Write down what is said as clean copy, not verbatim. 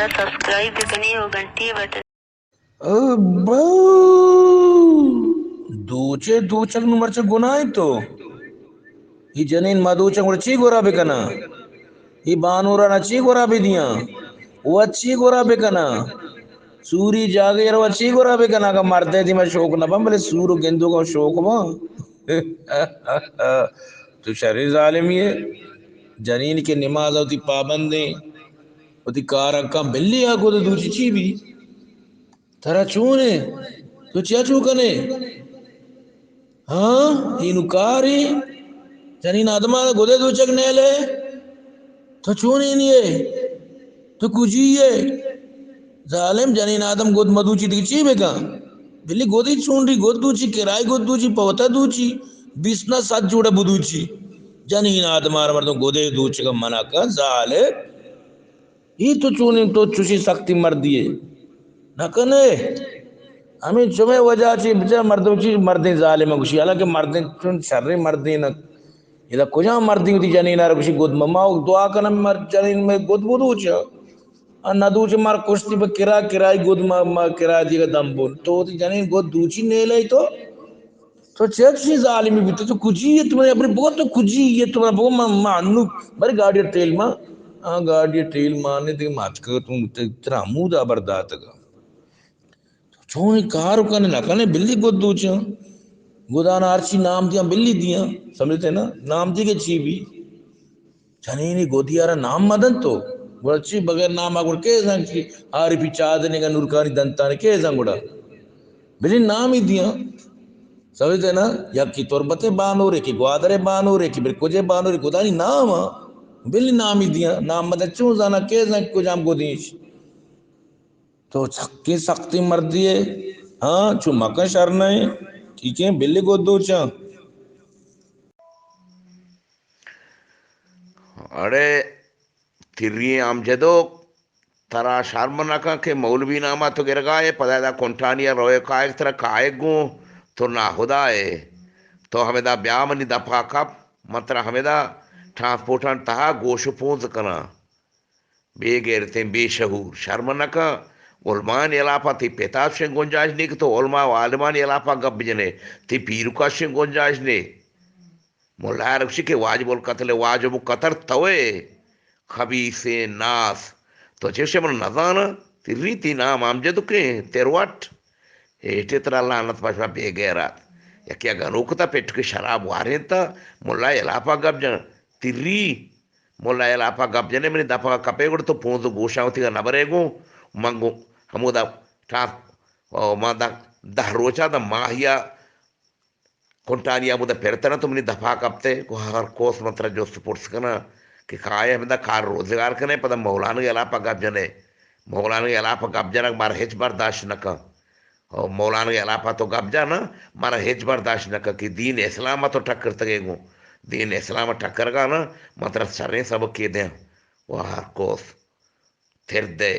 channel subscribe भी करनी हो घंटी बटन दूचे दूचक नुमरच गुनाय तो ఈ జనీన్ మధుచం కూడా చీ గోరా బెకనా ఈ బానూరా నా చీ గోరా బెదియా వచ్చి గోరా బెకనా सूरी जागे रो अच्छी गोरा बे कना का मरते थी मैं शौक ना बम बोले सूर गेंदू का शौक मा तो शरीर जालिम ये जनीन के नमाज होती पाबंदी होती कार का बिल्ली आगो तो दूची ची भी थरा चूने तो क्या चूकने हाँ इनु कारी जनीन आदमा गोदे दूचक नेले तो चूने नहीं तो कुजी है जालिम जनीन आदम गोद मधुची दिची बेका बिल्ली गोदी चूंडी गोद दूची किराई गोद दूची पवता दूची बिस्ना साथ जोड़ा बुदूची जनीन आदम आर मर्दों गोदे दूची का मना का जाले ही तो चूनी तो चुशी शक्ति मर दिए न कने हमें चुमे वजह ची बिचा मर्दों ची मर्दे जालिम कुशी हालांकि मर्दे चुन शर्रे मर्दे न इधर कुछ मर्दी होती जनीन आर कुशी गोद मम्मा दुआ करना मर जनीन में गोद बुदूचा नदूच मार कुश्ती पे किराई गोद मा किराई दिगा दम्बुल तो जनीन गोद दूची ने ले तो चेक सी जालिमी भी तो कुछ ही तुम्हारे अपने बहुत तो कुछ ही ये तुम्हारा बहुत मानू बड़ी गाड़ी ट्रेल मां गाड़ी ट्रेल मारने ते माच कर तुम तेरा मुदा बर्दात का छोनी कार कने ना कने बिल्ली गोद दूच गोदान आरची नाम दिया बिल्ली दिया समझते ना नाम दी के ची भी जनीनी गोदियारा नाम मदन तो बच्ची बगैर नाम आगुड़ के संग आरी पिचादने का नूरकानी दंताने के संगुड़ा बिल्ली नाम ही दिया समझते ना या की तोरबते बानोरे की ग्वादरे बानोरे की बिल कुजे बानोरे गोदानी नाम बिल्ली नाम ही दिया नाम मदन चूं जाना के संग कुछ हम गोदीश तो छक्की सख्ती मर दिए हाँ चू मकन शरण है ठीक है बिल्ली गोदो चा अरे तिर्री आमजदो तरा शारमनाका के मौलवी नामा तो गिरगाए पदादा कोंटानिया रोए कायक तरा कायगु तो ना खुदाए तो हमेदा ब्यामनी दफा कप मत्र हमेदा ट्रांसपोर्टन तहा गोशुपूंज कना बेगेरते बेशहूर शर्मनका उलमान इलापा ती पेताब से गुंजाइश नहीं तो उलमा आलमान इलापा गब जने ती पीरुका से गुंजाइश ने मुल्ला रक्षी के वाजिबुल कत्ल वाजिबु कतर तवे खबी से नास तो जैसे मन नजाना तिर्री ती नाम आमजद के तेरवट एटे तरह लानत पशा बेगेरात या क्या गनोकता पेट के शराब वारेंता मुल्ला इलापा गब जन तिर्री मुल्ला इलापा गब जने मैंने दफा कपेगुड़ तो पोंद गोशावती का नबरेगो मंगो हमुदा ठाक मादा दहरोचा द माहिया कोंटानिया मुदा पेरतना तो मैंने दफा कपते को हर कोस मंत्र जो स्पोर्ट्स करना कि खाए हमें कार रोजगार करने पता मौलाना के अलापा गब जने मौलाना के अलापा गब जना मार हेच बर्दाश्त न का और मौलाना के अलापा तो गब जाना मारा हेच बर्दाश्त न का कि दीन इस्लाम तो टक्कर तगेगो दीन इस्लाम टक्कर का ना मतलब सरे सब के दें वह कोस फिर दे